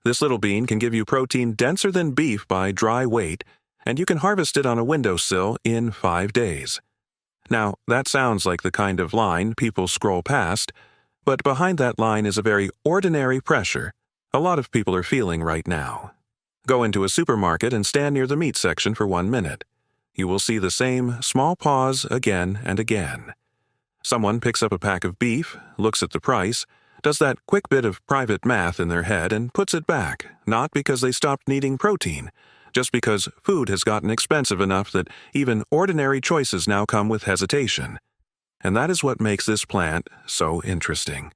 This little bean can give you protein denser than beef by dry weight, and you can harvest it on a windowsill in 5 days. Now, that sounds like the kind of line people scroll past, but behind that line is a very ordinary pressure a lot of people are feeling right now. Go into a supermarket and stand near the meat section for 1 minute. You will see the same small pause again and again. Someone picks up a pack of beef, looks at the price, does that quick bit of private math in their head and puts it back, not because they stopped needing protein, just because food has gotten expensive enough that even ordinary choices now come with hesitation. And that is what makes this plant so interesting.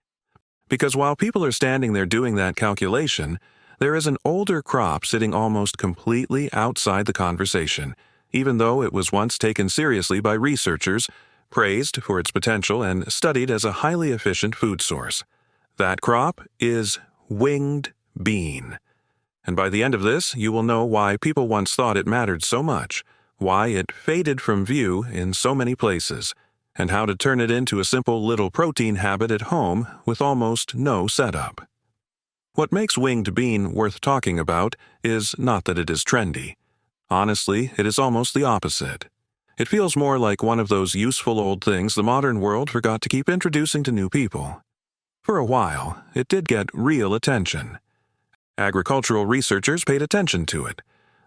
Because while people are standing there doing that calculation, there is an older crop sitting almost completely outside the conversation, even though it was once taken seriously by researchers, praised for its potential, and studied as a highly efficient food source. That crop is winged bean. And by the end of this, you will know why people once thought it mattered so much, why it faded from view in so many places, and how to turn it into a simple little protein habit at home with almost no setup. What makes winged bean worth talking about is not that it is trendy. Honestly, it is almost the opposite. It feels more like one of those useful old things the modern world forgot to keep introducing to new people. For a while, it did get real attention. Agricultural researchers paid attention to it.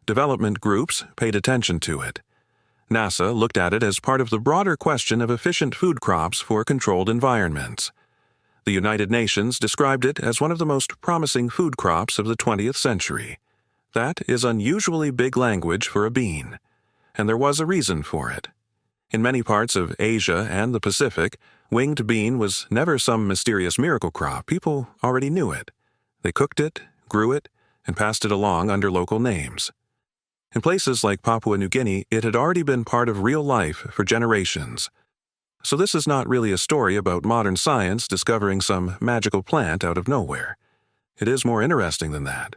Development groups paid attention to it. NASA looked at it as part of the broader question of efficient food crops for controlled environments. The United Nations described it as one of the most promising food crops of the 20th century. That is unusually big language for a bean, and there was a reason for it. In many parts of Asia and the Pacific, winged bean was never some mysterious miracle crop. People already knew it. They cooked it, grew it, and passed it along under local names. In places like Papua New Guinea, it had already been part of real life for generations. So this is not really a story about modern science discovering some magical plant out of nowhere. It is more interesting than that.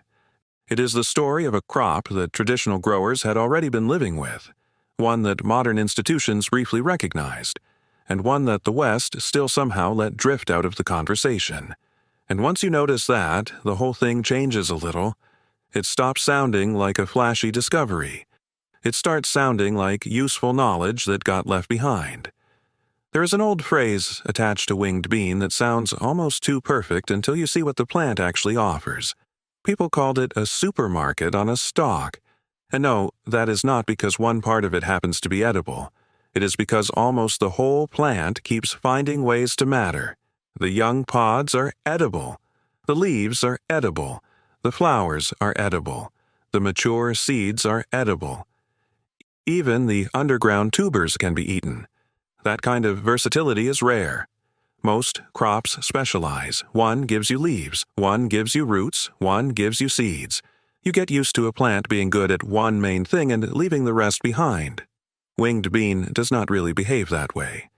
It is the story of a crop that traditional growers had already been living with, one that modern institutions briefly recognized, and one that the West still somehow let drift out of the conversation. And once you notice that, the whole thing changes a little. It stops sounding like a flashy discovery. It starts sounding like useful knowledge that got left behind. There is an old phrase attached to winged bean that sounds almost too perfect until you see what the plant actually offers. People called it a supermarket on a stalk. And no, that is not because one part of it happens to be edible. It is because almost the whole plant keeps finding ways to matter. The young pods are edible. The leaves are edible. The flowers are edible. The mature seeds are edible. Even the underground tubers can be eaten. That kind of versatility is rare. Most crops specialize. One gives you leaves, one gives you roots, one gives you seeds. You get used to a plant being good at one main thing and leaving the rest behind. Winged bean does not really behave that way.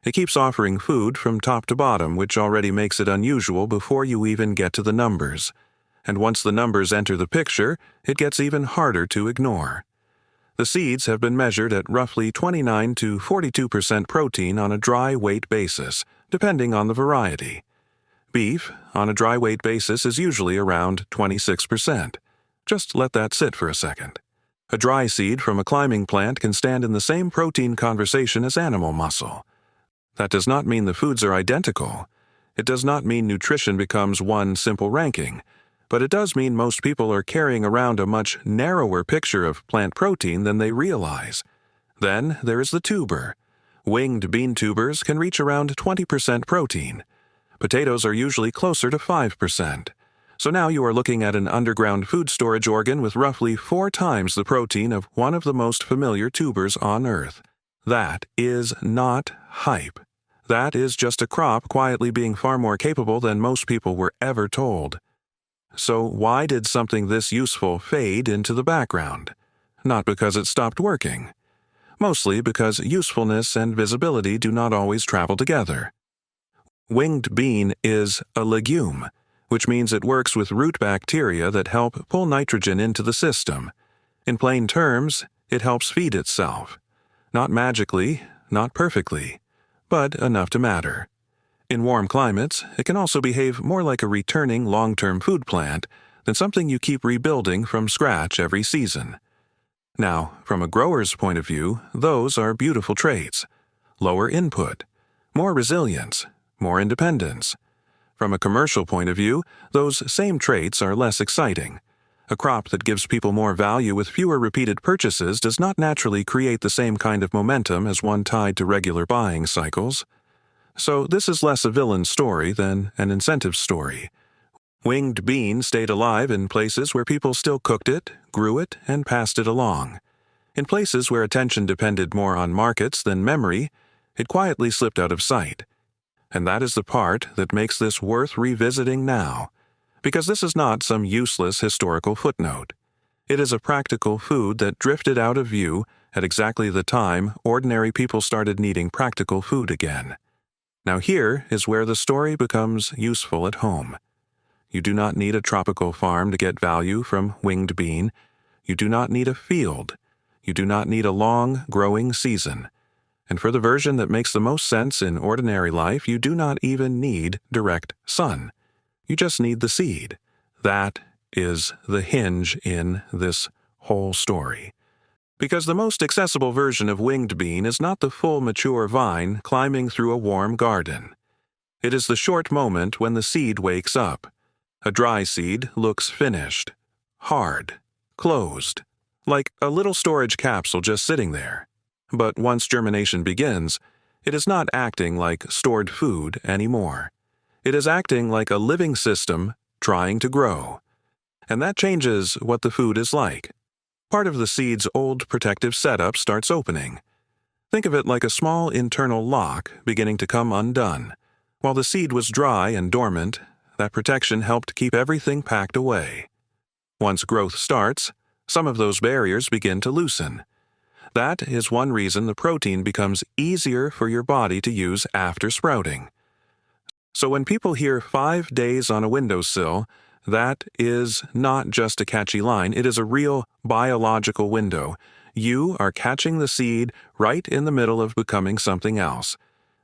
It keeps offering food from top to bottom, which already makes it unusual before you even get to the numbers. And once the numbers enter the picture, it gets even harder to ignore. The seeds have been measured at roughly 29 to 42% protein on a dry weight basis, depending on the variety. Beef, on a dry weight basis, is usually around 26%. Just let that sit for a second. A dry seed from a climbing plant can stand in the same protein conversation as animal muscle. That does not mean the foods are identical. It does not mean nutrition becomes one simple ranking. But it does mean most people are carrying around a much narrower picture of plant protein than they realize. Then there is the tuber. Winged bean tubers can reach around 20% protein. Potatoes are usually closer to 5%. So now you are looking at an underground food storage organ with roughly 4 times the protein of one of the most familiar tubers on Earth. That is not hype. That is just a crop quietly being far more capable than most people were ever told. So why did something this useful fade into the background? Not because it stopped working. Mostly because usefulness and visibility do not always travel together. Winged bean is a legume, which means it works with root bacteria that help pull nitrogen into the system. In plain terms, it helps feed itself. Not magically, not perfectly, but enough to matter. In warm climates, it can also behave more like a returning long-term food plant than something you keep rebuilding from scratch every season. Now, from a grower's point of view, those are beautiful traits. Lower input, more resilience, more independence. From a commercial point of view, those same traits are less exciting. A crop that gives people more value with fewer repeated purchases does not naturally create the same kind of momentum as one tied to regular buying cycles. So this is less a villain story than an incentive story. Winged bean stayed alive in places where people still cooked it, grew it, and passed it along. In places where attention depended more on markets than memory, it quietly slipped out of sight. And that is the part that makes this worth revisiting now, because this is not some useless historical footnote. It is a practical food that drifted out of view at exactly the time ordinary people started needing practical food again. Now here is where the story becomes useful at home. You do not need a tropical farm to get value from winged bean. You do not need a field. You do not need a long, growing season. And for the version that makes the most sense in ordinary life, you do not even need direct sun. You just need the seed. That is the hinge in this whole story. Because the most accessible version of winged bean is not the full mature vine climbing through a warm garden. It is the short moment when the seed wakes up. A dry seed looks finished, hard, closed, like a little storage capsule just sitting there. But once germination begins, it is not acting like stored food anymore. It is acting like a living system trying to grow. And that changes what the food is like. Part of the seed's old protective setup starts opening. Think of it like a small internal lock beginning to come undone. While the seed was dry and dormant, that protection helped keep everything packed away. Once growth starts, some of those barriers begin to loosen. That is one reason the protein becomes easier for your body to use after sprouting. So when people hear 5 days on a windowsill, that is not just a catchy line, it is a real biological window. You are catching the seed right in the middle of becoming something else.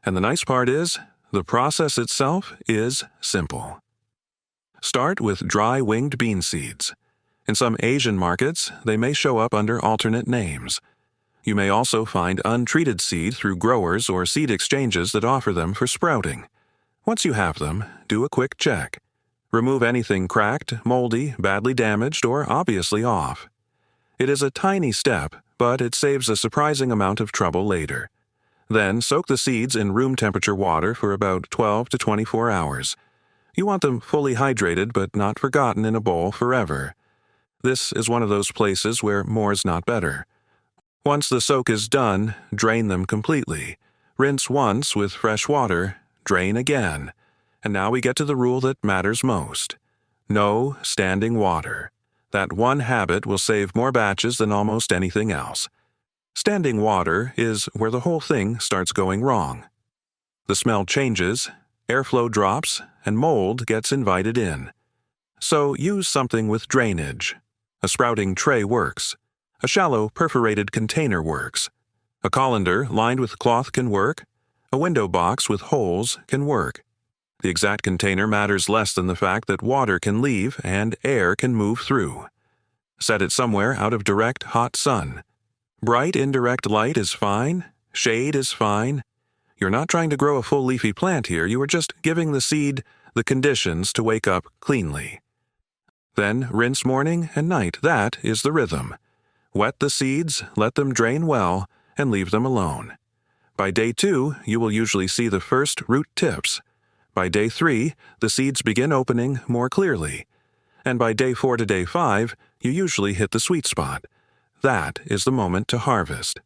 And the nice part is, the process itself is simple. Start with dry winged bean seeds. In some Asian markets, they may show up under alternate names. You may also find untreated seed through growers or seed exchanges that offer them for sprouting. Once you have them, do a quick check. Remove anything cracked, moldy, badly damaged, or obviously off. It is a tiny step, but it saves a surprising amount of trouble later. Then soak the seeds in room temperature water for about 12 to 24 hours. You want them fully hydrated but not forgotten in a bowl forever. This is one of those places where more is not better. Once the soak is done, drain them completely. Rinse once with fresh water, drain again. And now we get to the rule that matters most. No standing water. That one habit will save more batches than almost anything else. Standing water is where the whole thing starts going wrong. The smell changes, airflow drops, and mold gets invited in. So use something with drainage. A sprouting tray works. A shallow perforated container works. A colander lined with cloth can work. A window box with holes can work. The exact container matters less than the fact that water can leave and air can move through. Set it somewhere out of direct, hot sun. Bright, indirect light is fine. Shade is fine. You're not trying to grow a full leafy plant here. You are just giving the seed the conditions to wake up cleanly. Then rinse morning and night. That is the rhythm. Wet the seeds, let them drain well, and leave them alone. By day 2, you will usually see the first root tips. By day 3, the seeds begin opening more clearly. And by day 4 to day 5, you usually hit the sweet spot. That is the moment to harvest.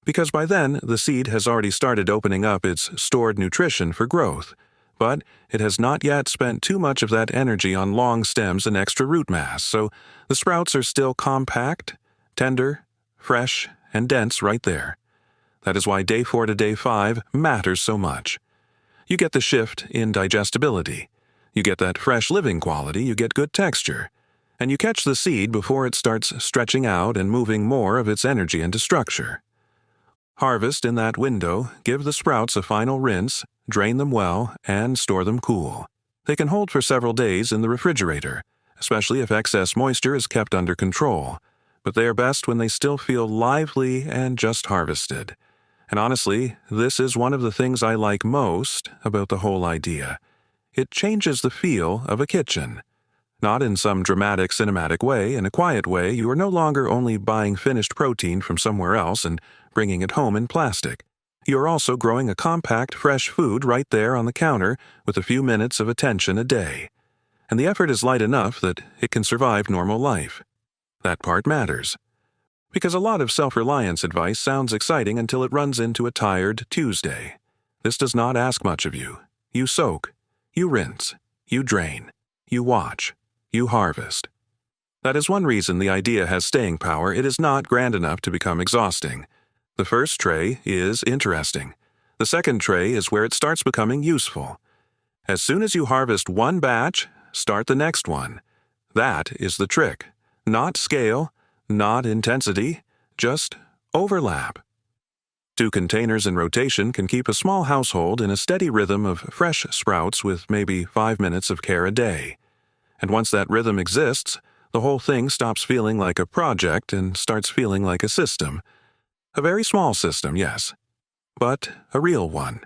Because by then, the seed has already started opening up its stored nutrition for growth, but it has not yet spent too much of that energy on long stems and extra root mass, so the sprouts are still compact, tender, fresh, and dense right there. That is why day 4 to day 5 matters so much. You get the shift in digestibility. You get that fresh living quality, you get good texture. And you catch the seed before it starts stretching out and moving more of its energy into structure. Harvest in that window, give the sprouts a final rinse, drain them well, and store them cool. They can hold for several days in the refrigerator, especially if excess moisture is kept under control, but they are best when they still feel lively and just harvested. And honestly, this is one of the things I like most about the whole idea. It changes the feel of a kitchen. Not in some dramatic cinematic way, in a quiet way. You are no longer only buying finished protein from somewhere else and bringing it home in plastic. You are also growing a compact, fresh food right there on the counter with a few minutes of attention a day. And the effort is light enough that it can survive normal life. That part matters. Because a lot of self-reliance advice sounds exciting until it runs into a tired Tuesday. This does not ask much of you. You soak. You rinse. You drain. You watch. You harvest. That is one reason the idea has staying power. It is not grand enough to become exhausting. The first tray is interesting. The second tray is where it starts becoming useful. As soon as you harvest one batch, start the next one. That is the trick. Not scale, not intensity, just overlap. 2 containers in rotation can keep a small household in a steady rhythm of fresh sprouts with maybe 5 minutes of care a day. And once that rhythm exists, the whole thing stops feeling like a project and starts feeling like a system. A very small system, yes, but a real one.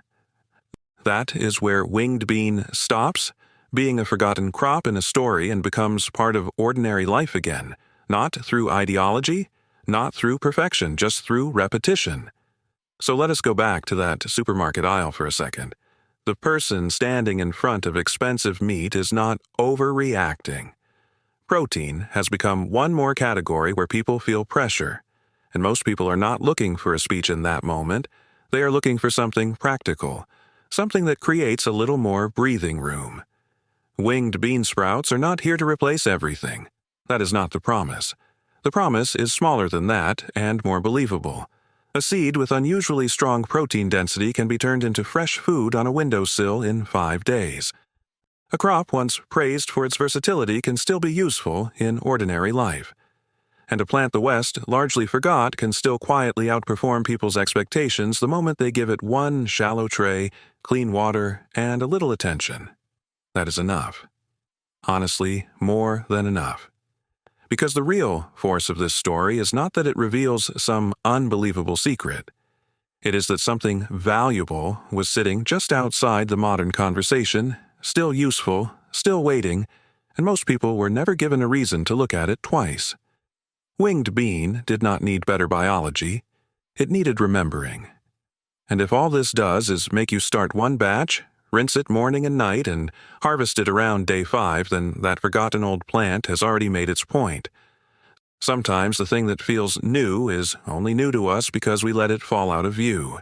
That is where winged bean stops being a forgotten crop in a story and becomes part of ordinary life again, not through ideology, not through perfection, just through repetition. So let us go back to that supermarket aisle for a second. The person standing in front of expensive meat is not overreacting. Protein has become one more category where people feel pressure, and most people are not looking for a speech in that moment. They are looking for something practical, something that creates a little more breathing room. Winged bean sprouts are not here to replace everything. That is not the promise. The promise is smaller than that and more believable. A seed with unusually strong protein density can be turned into fresh food on a windowsill in 5 days. A crop once praised for its versatility can still be useful in ordinary life. And a plant the West largely forgot can still quietly outperform people's expectations the moment they give it one shallow tray, clean water, and a little attention. That is enough. Honestly, more than enough. Because the real force of this story is not that it reveals some unbelievable secret. It is that something valuable was sitting just outside the modern conversation, still useful, still waiting, and most people were never given a reason to look at it twice. Winged bean did not need better biology. It needed remembering. And if all this does is make you start one batch, rinse it morning and night, and harvest it around day 5, then that forgotten old plant has already made its point. Sometimes the thing that feels new is only new to us because we let it fall out of view.